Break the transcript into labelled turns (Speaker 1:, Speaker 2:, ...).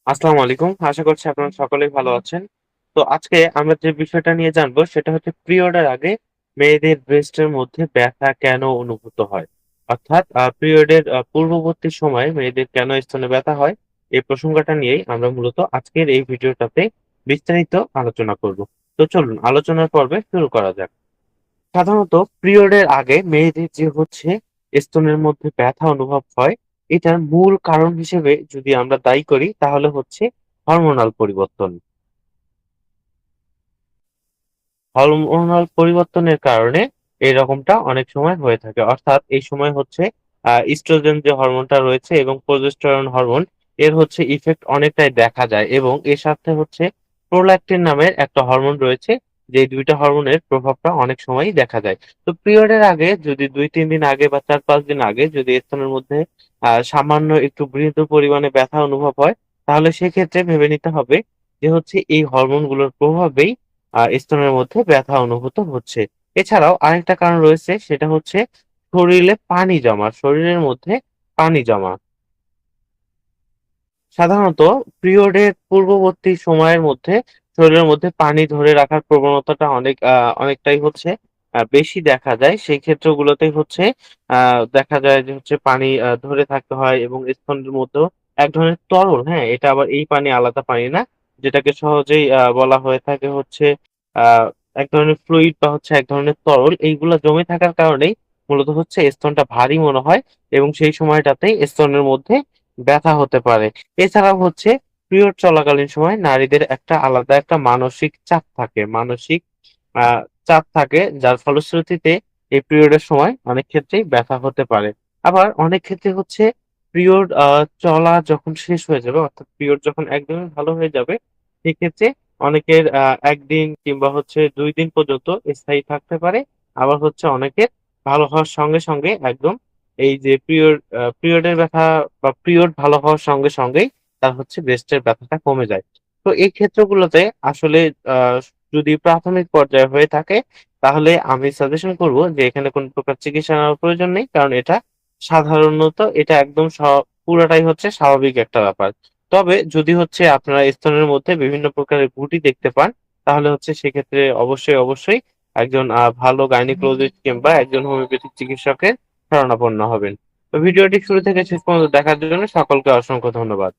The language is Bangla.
Speaker 1: আসসালামু আলাইকুম। আশা করছি আপনারা সকলেই ভালো আছেন। তো আজকে আমরা যে বিষয়টা নিয়ে জানবো সেটা হচ্ছে পিরিয়ডের আগে মেয়েদের ব্রেস্টের মধ্যে ব্যথা কেন অনুভূত হয়? অর্থাৎ পিরিয়ডের পূর্ববর্তী সময়ে মেয়েদের কেন স্তনে ব্যথা হয়? এই প্রসঙ্গটা নিয়েই আমরা মূলত আজকের এই ভিডিওটাতে বিস্তারিত আলোচনা করব। তো চলুন আলোচনার পর্বে শুরু করা যাক। সাধারণত পিরিয়ডের আগে মেয়েদের যে হচ্ছে স্তনের মধ্যে ব্যথা অনুভব হয়, এটার মূল কারণ হিসেবে যদি আমরা দায়ী করি তাহলে হচ্ছে হরমোনাল পরিবর্তন। হরমোনাল পরিবর্তনের কারণে এরকমটা অনেক সময় হয়ে থাকে। অর্থাৎ এই সময় হচ্ছে ইস্ট্রোজেন যে হরমোনটা রয়েছে এবং প্রোজেস্টেরন হরমোন এর হচ্ছে ইফেক্ট অনেকটাই দেখা যায় এবং এর সাথে হচ্ছে প্রোল্যাক্টিন নামের একটা হরমোন রয়েছে, যে ২ টা হরমোনের প্রভাবটা অনেক সময়ই দেখা যায়। তো পিরিয়ডের আগে যদি ২-৩ দিন আগে বা ৪-৫ দিন আগে যদি স্তনের মধ্যে সামান্য একটু বৃহৎ পরিমাণে ব্যথা অনুভব হয়, তাহলে সেক্ষেত্রে ভেবে নিতে হবে যে হচ্ছে এই হরমোনগুলোর প্রভাবেই স্তনের মধ্যে ব্যথা অনুভূত হচ্ছে। এছাড়াও আরেকটা কারণ রয়েছে, সেটা হচ্ছে শরীরে পানি জমা, শরীরের মধ্যে পানি জমা। সাধারণত পিরিয়ডের পূর্ববর্তী সময়ের মধ্যে শরীরের মধ্যে পানি ধরে রাখার প্রবণতাটা অনেকটাই হচ্ছে বেশি দেখা যায়। সেই ক্ষেত্রগুলোতেই হচ্ছে দেখা যায় যে হচ্ছে পানি ধরে থাকতে হয় এবং স্তনের মধ্যেও এক ধরনের তরল, হ্যাঁ? এটা আবার এই পানি আলাদা পানি না। যেটাকে সহজেই বলা হয়ে থাকে হচ্ছে আ এক ধরনের ফ্লুইড বা হচ্ছে এক ধরনের তরল। এইগুলা জমে থাকার কারণেই মূলত হচ্ছে স্তনটা ভারী মনে হয় এবং সেই সময়টাতেই স্তনের মধ্যে ব্যথা হতে পারে। এছাড়াও হচ্ছে পিরিয়ড চলাকালীন সময় নারীদের একটা আলাদা একটা মানসিক চাপ থাকে। মানসিক আ চাপ থাকে, যার ফলশ্রুতিতে এই পিরিয়ডের সময় অনেক ক্ষেত্রেই ব্যথা হতে পারে। আবার অনেক ক্ষেত্রে হচ্ছে পিরিয়ড চলা যখন শেষ হয়ে যাবে, অর্থাৎ পিরিয়ড যখন একদমই ভালো হয়ে যাবে, সেক্ষেত্রে অনেকের ১ দিন কিংবা হচ্ছে ২ দিন পর্যন্ত স্থায়ী থাকতে পারে। আবার হচ্ছে অনেকের ভালো হওয়ার সঙ্গে, সঙ্গে একদম এই যে পিরিয়ডের ব্যথা বা পিরিয়ড ভালো হওয়ার সঙ্গে, সঙ্গেই তার হচ্ছে ব্রেস্টের ব্যথাটা কমে যায়। তো এই ক্ষেত্রগুলোতে আসলে আ যদি প্রাথমিক পর্যায়ে হয়ে থাকে, তাহলে আমি সাজেশন করব যে এখানে কোন প্রকার চিকিৎসা নেওয়ার প্রয়োজন নেই। কারণ এটা একদম পুরাটাই হচ্ছে স্বাভাবিক একটা ব্যাপার। তবে যদি হচ্ছে আপনারা স্তনের মধ্যে বিভিন্ন প্রকারের গুটি দেখতে পান, তাহলে হচ্ছে সেক্ষেত্রে অবশ্যই একজন ভালো গাইনোকোলজিস্ট কিংবা একজন হোমিওপ্যাথিক চিকিৎসকের শরণাপন্ন হবেন। তো ভিডিওটি শুরু থেকে শেষ পর্যন্ত দেখার জন্য সকলকে অসংখ্য ধন্যবাদ।